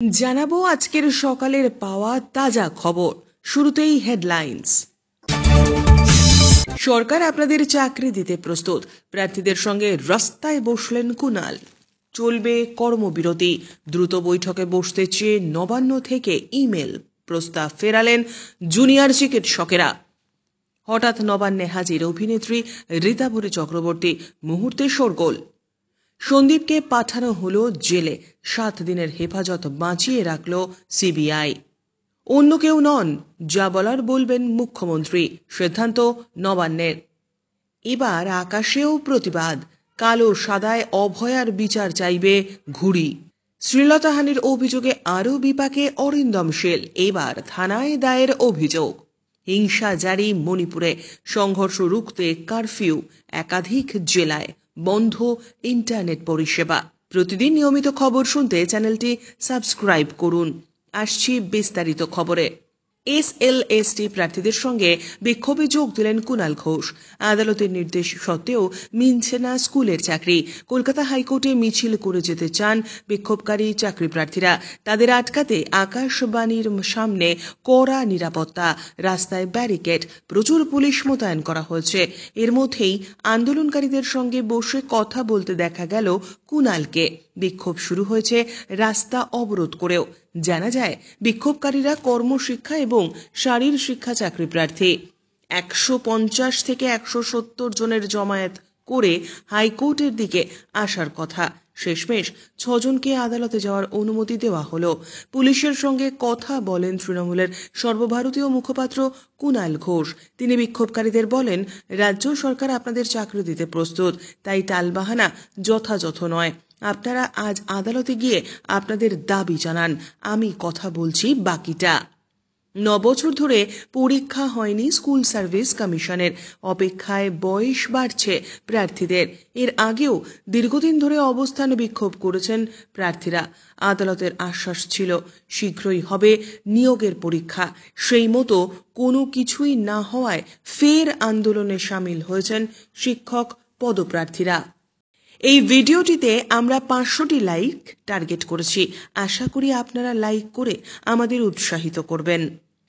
জানাবো আজকের সকালের পাওয়া তাজা খবর। শুরুতেই হেডলাইন্স। সরকার আপনাদের চাকরি দিতে প্রস্তুত, প্রার্থীদের সঙ্গে রাস্তায় বসলেন কুণাল। চলবে কর্মবিরতি, দ্রুত বৈঠকে বসতে চেয়ে নবান্ন থেকে ইমেল, প্রস্তাব ফেরালেন জুনিয়র চিকিৎসকেরা। হঠাৎ নবান্নে হাজির অভিনেত্রী রীতাভরী চক্রবর্তী, মুহূর্তে শোরগোল। সন্দীপকে পাঠানো হলো জেলে, 7 দিনের হেফাজত বাঁচিয়ে রাখল সিবিআই। অন্য কেউ নন, যা বলার বলবেন মুখ্যমন্ত্রী, সিদ্ধান্ত নবান্নের। এবার আকাশেও প্রতিবাদ, কালো সাদায় অভয়ার বিচার চাইবে ঘুড়ি। শ্লীলতাহানির অভিযোগে আরও বিপাকে অরিন্দম শীল, এবার থানায় দায়ের অভিযোগ। হিংসা জারি মণিপুরে, সংঘর্ষ রুখতে কারফিউ, একাধিক জেলায় বন্ধ ইন্টারনেট পরিষেবা। প্রতিদিন নিয়মিত খবর শুনতে চ্যানেলটি সাবস্ক্রাইব করুন। আসছি বিস্তারিত খবরে। এসএলএসটি প্রার্থীদের সঙ্গে বিক্ষোভে যোগ দিলেন কুণাল ঘোষ। আদালতের নির্দেশ সত্ত্বেও মিলছে না স্কুলের চাকরি। কলকাতা হাইকোর্টে মিছিল করে যেতে চান বিক্ষোভকারী চাকরি প্রার্থীরা। তাদের আটকাতে আকাশবাণীর সামনে কড়া নিরাপত্তা, রাস্তায় ব্যারিকেড, প্রচুর পুলিশ মোতায়েন করা হয়েছে। এর মধ্যেই আন্দোলনকারীদের সঙ্গে বসে কথা বলতে দেখা গেল কুণালকে। বিক্ষোভ শুরু হয়েছে রাস্তা অবরোধ করেও। জানা যায়, বিক্ষোভকারীরা কর্মশিক্ষা এবং শারীর শিক্ষা চাকরি প্রার্থী। 150 থেকে 170 জনের জমায়েত করে হাইকোর্টের দিকে আসার কথা। শেষমেশ 6 জনকে আদালতে যাওয়ার অনুমতি দেওয়া হলো। পুলিশের সঙ্গে কথা বলেন তৃণমূলের সর্বভারতীয় মুখপাত্র কুণাল ঘোষ। তিনি বিক্ষোভকারীদের বলেন, রাজ্য সরকার আপনাদের চাকরি দিতে প্রস্তুত, তাই টালবাহানা যথাযথ নয়। আপনারা আজ আদালতে গিয়ে আপনাদের দাবি জানান, আমি কথা বলছি বাকিটা। 9 বছর ধরে পরীক্ষা হয়নি স্কুল সার্ভিস কমিশনের, অপেক্ষায় বয়স বাড়ছে প্রার্থীদের। এর আগেও দীর্ঘদিন ধরে অবস্থান বিক্ষোভ করেছেন প্রার্থীরা। আদালতের আশ্বাস ছিল শীঘ্রই হবে নিয়োগের পরীক্ষা। সেই মতো কোনো কিছুই না হওয়ায় ফের আন্দোলনে সামিল হয়েছেন শিক্ষক পদপ্রার্থীরা। এই ভিডিওটিতে আমরা 500টি লাইক টার্গেট করেছি। আশা করি আপনারা লাইক করে আমাদের উৎসাহিত করবেন।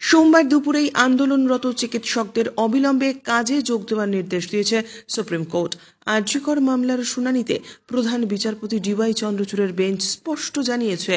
সোমবার দুপুরেই আন্দোলনরত চিকিৎসকদের অবিলম্বে কাজে যোগ দেওয়ার নির্দেশ দিয়েছে সুপ্রিম কোর্ট। আরজিকর মামলার শুনানিতে প্রধান বিচারপতি ডিওয়াই চন্দ্রচূড়ের বেঞ্চ স্পষ্ট জানিয়েছে,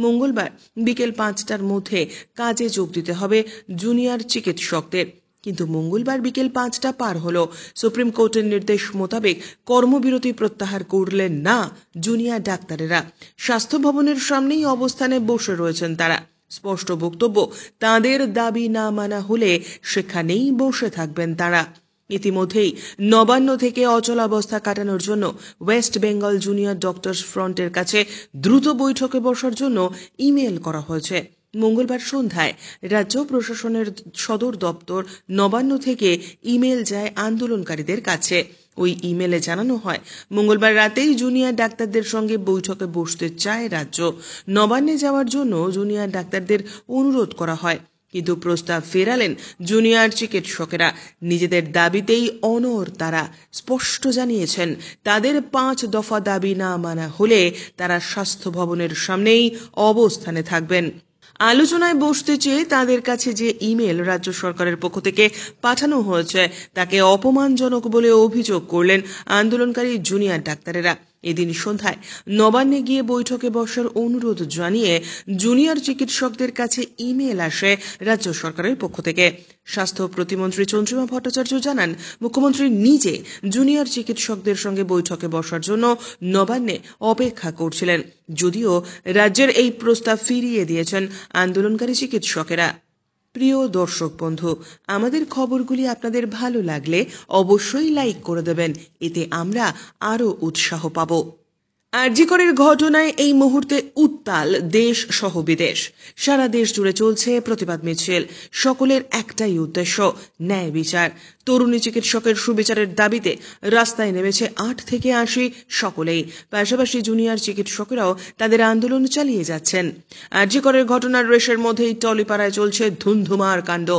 মঙ্গলবার বিকেল 5টার মধ্যে কাজে যোগ দিতে হবে জুনিয়র চিকিৎসকদের। কিন্তু মঙ্গলবার বিকেল 5টা পার হলো। সুপ্রিম কোর্টের নির্দেশ মোতাবেক কর্মবিরতি প্রত্যাহার করলেন না জুনিয়র ডাক্তারেরা। স্বাস্থ্য ভবনের সামনেই অবস্থানে বসে রয়েছেন তারা। স্পষ্ট বক্তব্য, তাদের দাবি না মানা হলে সেখানেই বসে থাকবেন তারা। ইতিমধ্যেই নবান্ন থেকে অচলাবস্থা কাটানোর জন্য ওয়েস্ট বেঙ্গল জুনিয়র ডক্টরস ফ্রন্টের কাছে দ্রুত বৈঠকে বসার জন্য ইমেল করা হয়েছে। মঙ্গলবার সন্ধ্যায় রাজ্য প্রশাসনের সদর দপ্তর নবান্ন থেকে ইমেল যায় আন্দোলনকারীদের কাছে। ওই ইমেলে জানানো হয়, মঙ্গলবার রাতেই জুনিয়র ডাক্তারদের সঙ্গে বৈঠকে বসতে চায় রাজ্য। নবান্নে যাওয়ার জন্য জুনিয়র ডাক্তারদের অনুরোধ করা হয়, কিন্তু প্রস্তাব ফেরালেন জুনিয়র চিকিৎসকেরা। নিজেদের দাবিতেই অনড় তারা। স্পষ্ট জানিয়েছেন, তাদের 5 দফা দাবি না মানা হলে তারা স্বাস্থ্য ভবনের সামনেই অবস্থানে থাকবেন। আলোচনায় বসতে চেয়ে তাদের কাছে যে ইমেল রাজ্য সরকারের পক্ষ থেকে পাঠানো হয়েছে তাকে অপমানজনক বলে অভিযোগ করলেন আন্দোলনকারী জুনিয়র ডাক্তারেরা। এদিন সন্ধ্যায় নবান্নে গিয়ে বৈঠকে বসার অনুরোধ জানিয়ে জুনিয়র চিকিৎসকদের কাছে ইমেল আসে রাজ্য সরকারের পক্ষ থেকে। স্বাস্থ্য প্রতিমন্ত্রী চন্দ্রিমা ভট্টাচার্য জানান, মুখ্যমন্ত্রী নিজে জুনিয়র চিকিৎসকদের সঙ্গে বৈঠকে বসার জন্য নবান্নে অপেক্ষা করছিলেন, যদিও রাজ্যের এই প্রস্তাব ফিরিয়ে দিয়েছেন আন্দোলনকারী চিকিৎসকেরা। প্রিয় দর্শক বন্ধু, আমাদের খবরগুলি আপনাদের ভালো লাগলে অবশ্যই লাইক করে দেবেন, এতে আমরা আরও উৎসাহ পাব। আরজিকরের ঘটনায় এই মুহূর্তে উত্তাল দেশ সহ বিদেশ। সারা দেশ জুড়ে চলছে প্রতিবাদ মিছিল। সকলের একটাই উদ্দেশ্য, ন্যায় বিচার। তরুণী চিকিৎসকের সুবিচারের দাবিতে রাস্তায় নেমেছে 8 থেকে 80 সকলেই। পাশাপাশি জুনিয়র চিকিৎসকেরাও তাদের আন্দোলন চালিয়ে যাচ্ছেন। আরজিকরের ঘটনার রেশের মধ্যেই টলিপাড়ায় চলছে ধুন্ধুমার কাণ্ড।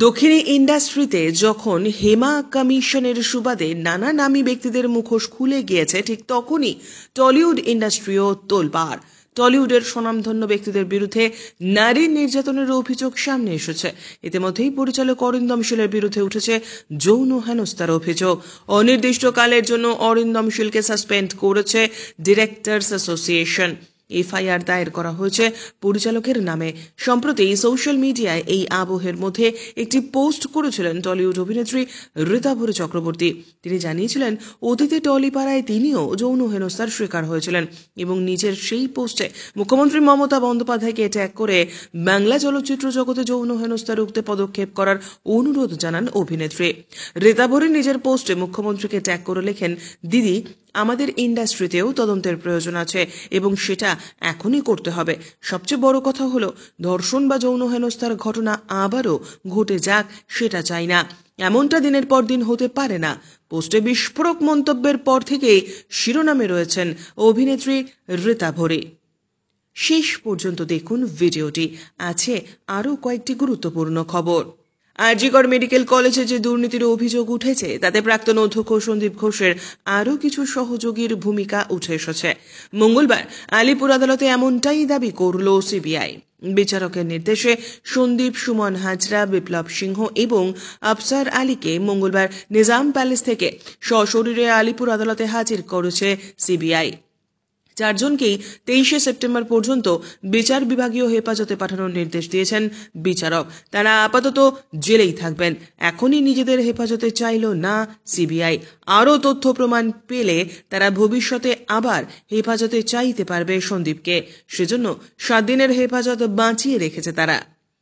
দক্ষিণী ইন্ডাস্ট্রিতে যখন হেমা কমিশনের সুবাদে নানা নামী ব্যক্তিদের মুখোশ খুলে গিয়েছে, ঠিক তখনই টলিউড ইন্ডাস্ট্রিও তোলপাড়। টলিউডের স্বনামধন্য ব্যক্তিদের বিরুদ্ধে নারী নির্যাতনের অভিযোগ সামনে এসেছে। ইতিমধ্যেই পরিচালক অরিন্দম শীলের বিরুদ্ধে উঠেছে যৌন হেনস্থার অভিযোগ। অনির্দিষ্টকালের জন্য অরিন্দম শীলকে সাসপেন্ড করেছে ডিরেক্টরস অ্যাসোসিয়েশন। এফআইআর দায়ের করা হয়েছে পরিচালকের নামে। সম্প্রতি সোশ্যাল মিডিয়ায় এই আবহের মধ্যে একটি পোস্ট করেছিলেন টলিউড অভিনেত্রী ঋতাভরী চক্রবর্তী। তিনি জানিয়েছিলেন অতীতে টলিপাড়ায় তিনিও যৌন হেনস্থার শিকার হয়েছিলেন এবং নিজের সেই পোস্টে মুখ্যমন্ত্রী মমতা বন্দ্যোপাধ্যায়কে ট্যাগ করে বাংলা চলচ্চিত্র জগতে যৌন হেনস্থা রুখতে পদক্ষেপ করার অনুরোধ জানান অভিনেত্রী। ঋতাভরী নিজের পোস্টে মুখ্যমন্ত্রীকে ট্যাগ করে লেখেন, দিদি, আমাদের ইন্ডাস্ট্রিতেও তদন্তের প্রয়োজন আছে এবং সেটা এখনই করতে হবে। সবচেয়ে বড় কথা হলো ধর্ষণ বা যৌন হেনস্থার ঘটনা আবারও ঘটে যাক, সেটা চাই না। এমনটা দিনের পর দিন হতে পারে না। পোস্টে বিস্ফোরক মন্তব্যের পর থেকেই শিরোনামে রয়েছেন অভিনেত্রী ঋতাভরী। শেষ পর্যন্ত দেখুন ভিডিওটি, আছে আরও কয়েকটি গুরুত্বপূর্ণ খবর। আরজিকর মেডিকেল কলেজে যে দুর্নীতির অভিযোগ উঠেছে তাতে প্রাক্তন অধ্যক্ষ সন্দীপ ঘোষের আরও কিছু সহযোগীর ভূমিকা উঠে এসেছে। মঙ্গলবার আলিপুর আদালতে এমনটাই দাবি করল সিবিআই। বিচারকের নির্দেশে সন্দীপ, সুমন হাজরা, বিপ্লব সিংহ এবং আফসার আলীকে মঙ্গলবার নিজাম প্যালেস থেকে সশরীরে আলিপুর আদালতে হাজির করেছে সিবিআই। চারজনকেই 23 সেপ্টেম্বর পর্যন্ত বিচার বিভাগীয় হেফাজতে পাঠানোর নির্দেশ দিয়েছেন বিচারক। তারা আপাতত জেলেই থাকবেন। এখনই নিজেদের হেফাজতে চাইল না সিবিআই। আরও তথ্য প্রমাণ পেলে তারা ভবিষ্যতে আবার হেফাজতে চাইতে পারবে সন্দীপকে। সেজন্য 7 দিনের হেফাজত বাঁচিয়ে রেখেছে তারা।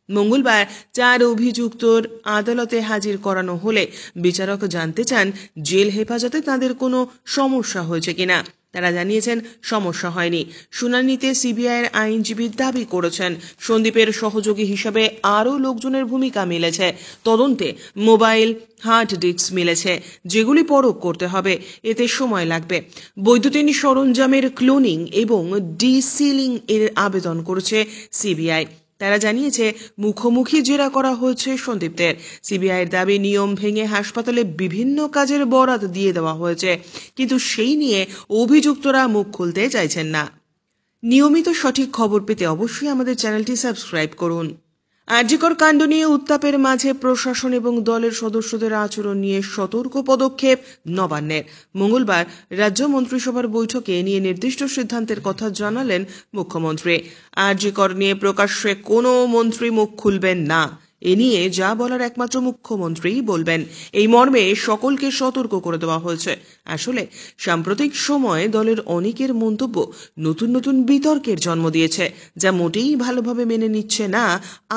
মঙ্গলবার 4 অভিযুক্তর আদালতে হাজির করানো হলে বিচারক জানতে চান জেল হেফাজতে তাদের কোনো সমস্যা হয়েছে কিনা। তারা জানিয়েছেন সমস্যা হয়নি। শুনানিতে সিবিআইয়ের আইনজীবী দাবি করেছেন সন্দীপের সহযোগী হিসাবে আরও লোকজনের ভূমিকা মিলেছে। তদন্তে মোবাইল, হার্ড ডিস্ক মিলেছে, যেগুলি পরখ করতে হবে। এতে সময় লাগবে। বৈদ্যুতিন সরঞ্জামের ক্লোনিং এবং ডিসিলিং এর আবেদন করেছে সিবিআই। তারা জানিয়েছে মুখোমুখি জেরা করা হয়েছে সন্দীপদের। সিবিআইয়ের দাবি নিয়ম ভেঙে হাসপাতালে বিভিন্ন কাজের বরাত দিয়ে দেওয়া হয়েছে, কিন্তু সেই নিয়ে অভিযুক্তরা মুখ খুলতে চাইছেন না। নিয়মিত সঠিক খবর পেতে অবশ্যই আমাদের চ্যানেলটি সাবস্ক্রাইব করুন। আরজিকর কাণ্ড নিয়ে উত্তাপের মাঝে প্রশাসন এবং দলের সদস্যদের আচরণ নিয়ে সতর্ক পদক্ষেপ নবান্নের। মঙ্গলবার রাজ্য মন্ত্রিসভার বৈঠকে নিয়ে নির্দিষ্ট সিদ্ধান্তের কথা জানালেন মুখ্যমন্ত্রী। আরজিকর নিয়ে প্রকাশ্যে কোনো মন্ত্রী মুখ খুলবেন না। এ নিয়ে যা বলার একমাত্র মুখ্যমন্ত্রীই বলবেন, এই মর্মে সকলকে সতর্ক করে দেওয়া হয়েছে। আসলে সাম্প্রতিক সময়ে দলের অনেকের মন্তব্য নতুন নতুন বিতর্কের জন্ম দিয়েছে, যা মোটেই ভালোভাবে মেনে নিচ্ছে না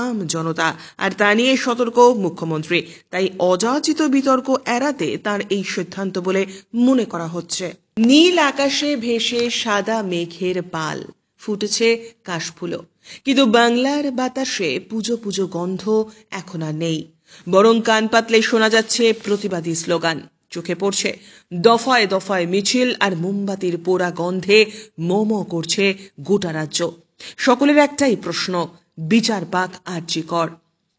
আম জনতা। আর তা নিয়ে সতর্ক মুখ্যমন্ত্রী। তাই অযাচিত বিতর্ক এড়াতে তার এই সিদ্ধান্ত বলে মনে করা হচ্ছে। নীল আকাশে ভেসে সাদা মেঘের পাল, ফুটেছে কাশফুলও, কিন্তু বাংলার বাতাসে পুজো পুজো গন্ধ এখন আর নেই। বরং কান পাতলে শোনা যাচ্ছে প্রতিবাদী স্লোগান। চোখে পড়ছে দফায় দফায় মিছিল আর মোমবাতির পোড়া গন্ধে মোমো করছে গোটা রাজ্য। সকলের একটাই প্রশ্ন, বিচার পাক আরজিকর।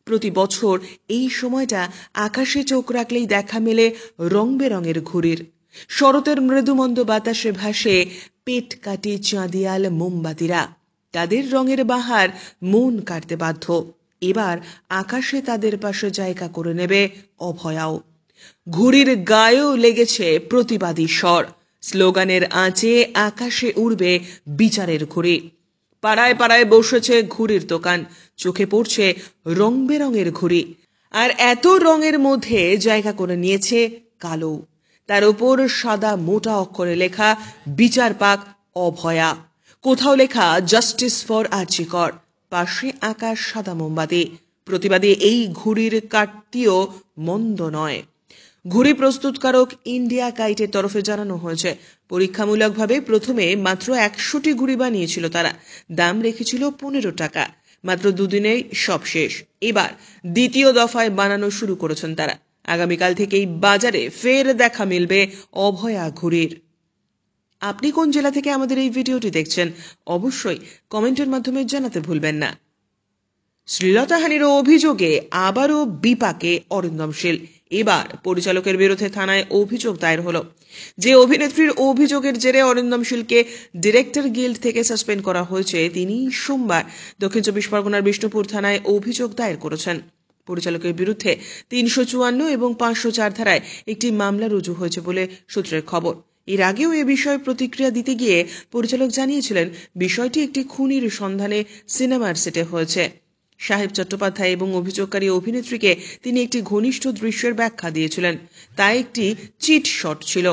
প্রতি বছর এই সময়টা আকাশে চোখ রাখলেই দেখা মেলে রং বেরঙের ঘুড়ির। শরতের মৃদুমন্দ বাতাসে ভাসে পেট কাটি চাঁদিয়াল মোমবাতিরা। তাদের রঙের বাহার মন কাটতে বাধ্য। এবার আকাশে তাদের পাশে জায়গা করে নেবে অভয়াও। ঘুড়ির গায়েও লেগেছে প্রতিবাদী স্বর। স্লোগানের আঁচে আকাশে উড়বে বিচারের ঘুড়ি। পাড়ায় পাড়ায় বসেছে ঘুড়ির দোকান। চোখে পড়ছে রং বেরঙের ঘুড়ি। আর এত রঙের মধ্যে জায়গা করে নিয়েছে কালো। তার উপর সাদা মোটা অক্ষরে লেখা বিচার পাক অভয়া। কোথাও লেখা জাস্টিস ফর আরজিকর। পাশে আকাশ সাদা মোমবাতি। প্রতিবাদী এই ঘুড়ির কাটতিও মন্দ নয়। ঘুড়ি প্রস্তুতকারক ইন্ডিয়া কাইটের তরফে জানানো হয়েছে, পরীক্ষামূলকভাবে প্রথমে মাত্র 100টি ঘুড়ি বানিয়েছিল তারা। দাম রেখেছিল 15 টাকা। মাত্র 2 দিনেই সব শেষ। এবার দ্বিতীয় দফায় বানানো শুরু করেছেন তারা। আগামীকাল থেকেই বাজারে ফের দেখা মিলবে অভয়া ঘুড়ির। আপনি কোন জেলা থেকে আমাদের এই ভিডিওটি দেখছেন অবশ্যই কমেন্টের মাধ্যমে জানাতে ভুলবেন না। শ্লীলতাহানির অভিযোগে আবারও বিপাকে অরিন্দম শীল। এবার পরিচালকের বিরুদ্ধে থানায় অভিযোগ দায়ের হলো। যে অভিনেত্রীর অভিযোগের জেরে অরিন্দম শীলকে ডিরেক্টর গিল্ড থেকে সাসপেন্ড করা হয়েছে, তিনি সোমবার দক্ষিণ 24 পরগনার বিষ্ণুপুর থানায় অভিযোগ দায়ের করেছেন। পরিচালকের বিরুদ্ধে 354 এবং 504 ধারায় একটি মামলা রুজু হয়েছে বলে সূত্রের খবর। এর আগেও এ বিষয়ে প্রতিক্রিয়া দিতে গিয়ে পরিচালক জানিয়েছিলেন, বিষয়টি একটি খুনির সন্ধানে সিনেমার সেটে হয়েছে। সাহেব চট্টোপাধ্যায় এবং অভিযোগকারী অভিনেত্রীকে তিনি একটি ঘনিষ্ঠ দৃশ্যের ব্যাখ্যা দিয়েছিলেন। তা একটি চিট শট ছিল।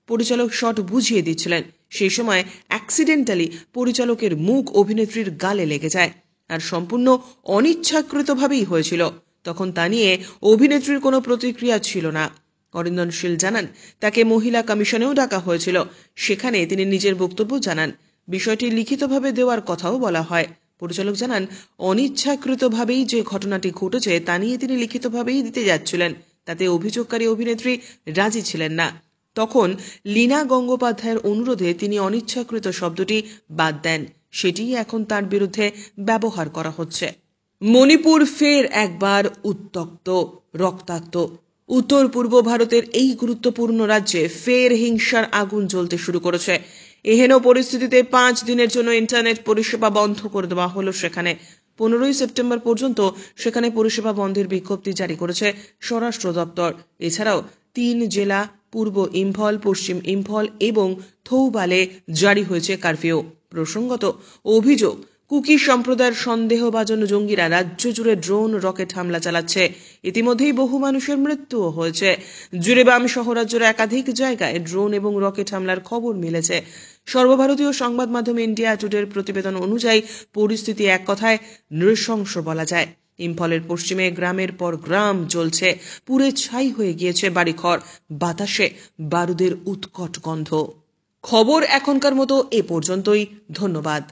পরিচালক শট বুঝিয়ে দিচ্ছিলেন। সেই সময় অ্যাক্সিডেন্টালি পরিচালকের মুখ অভিনেত্রীর গালে লেগে যায়, আর সম্পূর্ণ অনিচ্ছাকৃতভাবেই হয়েছিল। তখন তা নিয়ে অভিনেত্রীর কোনো প্রতিক্রিয়া ছিল না। অরিন্দম শীল জানান, তাকে মহিলা কমিশনেও ডাকা হয়েছিল। সেখানে তিনি নিজের বক্তব্য জানান। বিষয়টি লিখিতভাবে দেওয়ার কথাও বলা হয়। পরিচালক জানান, অনিচ্ছাকৃতভাবেই যে ঘটনাটি ঘটেছে তা নিয়ে তিনি লিখিতভাবেই দিতে যাচ্ছিলেন। তাতে অভিযোগকারী অভিনেত্রী রাজি ছিলেন না। তখন লীনা গঙ্গোপাধ্যায়ের অনুরোধে তিনি অনিচ্ছাকৃত শব্দটি বাদ দেন। সেটি এখন তার বিরুদ্ধে ব্যবহার করা হচ্ছে। মণিপুর ফের একবার উত্তপ্ত, রক্তাক্ত। উত্তর পূর্ব ভারতের এই গুরুত্বপূর্ণ রাজ্যে ফের হিংসার আগুন জ্বলতে শুরু করেছে। এহেন পরিস্থিতিতে 5 দিনের জন্য ইন্টারনেট পরিষেবা বন্ধ করে দেওয়া হলো সেখানে। 15 সেপ্টেম্বর পর্যন্ত সেখানে পরিষেবা বন্ধের বিজ্ঞপ্তি জারি করেছে স্বরাষ্ট্র দপ্তর। এছাড়াও 3 জেলা, পূর্ব ইম্ফল, পশ্চিম ইম্ফল এবং থৌবালে জারি হয়েছে কারফিউ। প্রসঙ্গত, অভিযোগ, কুকি সম্প্রদায়ের সন্দেহভাজন জঙ্গিরা রাজ্য জুড়ে ড্রোন রকেট হামলা চালাচ্ছে। ইতিমধ্যেই বহু মানুষের মৃত্যুও হয়েছে। জিরিবাম সহ রাজ্যের একাধিক জায়গায় ড্রোন এবং রকেট হামলার খবর মিলেছে। সর্বভারতীয় সংবাদ মাধ্যম ইন্ডিয়া টুডের প্রতিবেদন অনুযায়ী পরিস্থিতি এক কথায় নৃশংস বলা যায়। ইম্ফলের পশ্চিমে গ্রামের পর গ্রাম জ্বলছে, পুড়ে ছাই হয়ে গিয়েছে বাড়িঘর, বাতাসে বারুদের উৎকট গন্ধ। খবর এখনকার মতো এ পর্যন্তই। ধন্যবাদ।